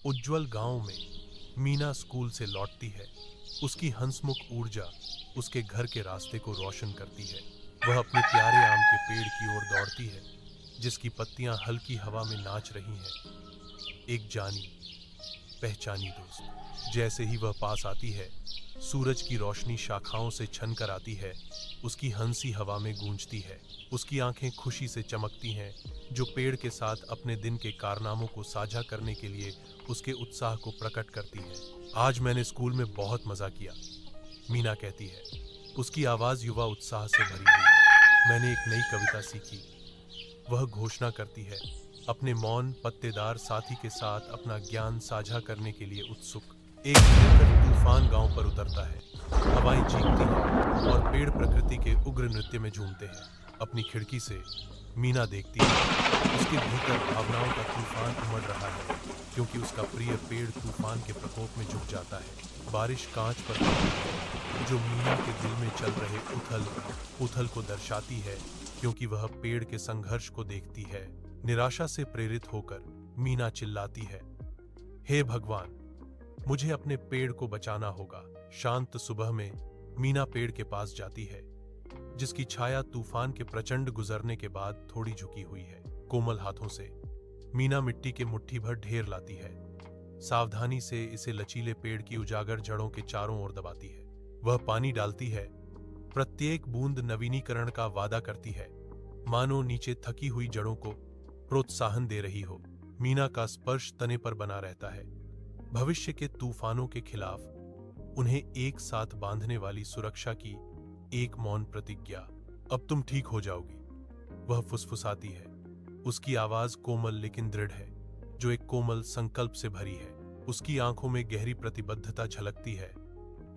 उज्जवल गांव में मीना स्कूल से लौटती है। उसकी हंसमुख ऊर्जा उसके घर के रास्ते को रोशन करती है। वह अपने प्यारे आम के पेड़ की ओर दौड़ती है, जिसकी पत्तियां हल्की हवा में नाच रही हैं। एक जानी पहचानी दोस्त। जैसे ही वह पास आती है, सूरज की रोशनी शाखाओं से छनकर आती है। उसकी हंसी हवा में गूंजती है। उसकी आंखें खुशी से चमकती हैं, जो पेड़ के साथ अपने दिन के कारनामों को साझा करने के लिए उसके उत्साह को प्रकट करती है। आज मैंने स्कूल में बहुत मजा किया, मीना कहती है। उसकी आवाज युवा उत्साह से भरी हुई है। मैंने एक नई कविता सीखी, वह घोषणा करती है, अपने मौन पत्तेदार साथी के साथ अपना ज्ञान साझा करने के लिए उत्सुक। एक भयंकर तूफान गांव पर उतरता है। हवाएं चीखती हैं और पेड़ प्रकृति के उग्र नृत्य में झूमते हैं। अपनी खिड़की से मीना देखती है। उसके भीतर भावनाओं का तूफान उमड़ रहा है, क्योंकि उसका प्रिय पेड़ तूफान के प्रकोप में झुक जाता है। बारिश कांच पर पड़ती है, जो मीना के दिल में चल रहे उथल को दर्शाती है, क्योंकि वह पेड़ के संघर्ष को देखती है। निराशा से प्रेरित होकर मीना चिल्लाती है, हे भगवान, मुझे अपने पेड़ को बचाना होगा। शांत सुबह में मीना पेड़ के पास जाती है, जिसकी छाया तूफान के प्रचंड गुजरने के बाद थोड़ी झुकी हुई है। कोमल हाथों से मीना मिट्टी के मुट्ठी भर ढेर लाती है। सावधानी से इसे लचीले पेड़ की उजागर जड़ों के चारों ओर दबाती है। वह पानी डालती है, प्रत्येक बूंद नवीनीकरण का वादा करती है, मानो नीचे थकी हुई जड़ों को प्रोत्साहन दे रही हो। मीना का स्पर्श तने पर बना रहता है, भविष्य के तूफानों के खिलाफ उन्हें एक साथ बांधने वाली सुरक्षा की एक मौन प्रतिज्ञा। अब तुम ठीक हो जाओगी, वह फुसफुसाती है। उसकी आवाज कोमल लेकिन दृढ़ है, जो एक कोमल संकल्प से भरी है। उसकी आंखों में गहरी प्रतिबद्धता झलकती है,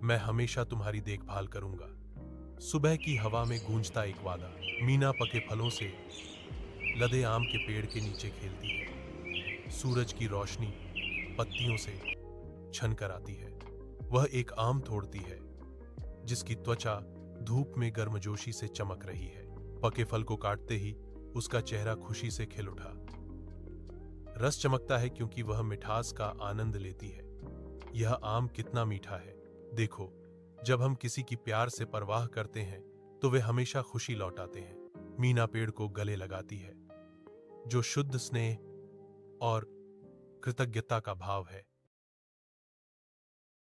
मैं हमेशा तुम्हारी देखभाल करूंगा। सुबह की हवा में गूंजता एक वादा। मीना पके फलों से लदे आम के पेड़ के नीचे खेलती है। सूरज की रोशनी पत्तियों से छन कर आती है। वह एक आम तोड़ती है, जिसकी त्वचा धूप में गर्मजोशी से चमक रही है। पके फल को काटते ही उसका चेहरा खुशी से खिल उठा। रस चमकता है क्योंकि वह मिठास का आनंद लेती है। यह आम कितना मीठा है। देखो, जब हम किसी की प्यार से परवाह करते हैं तो वे हमेशा खुशी लौटाते हैं। मीना पेड़ को गले लगाती है, जो शुद्ध स्नेह और कृतज्ञता का भाव है।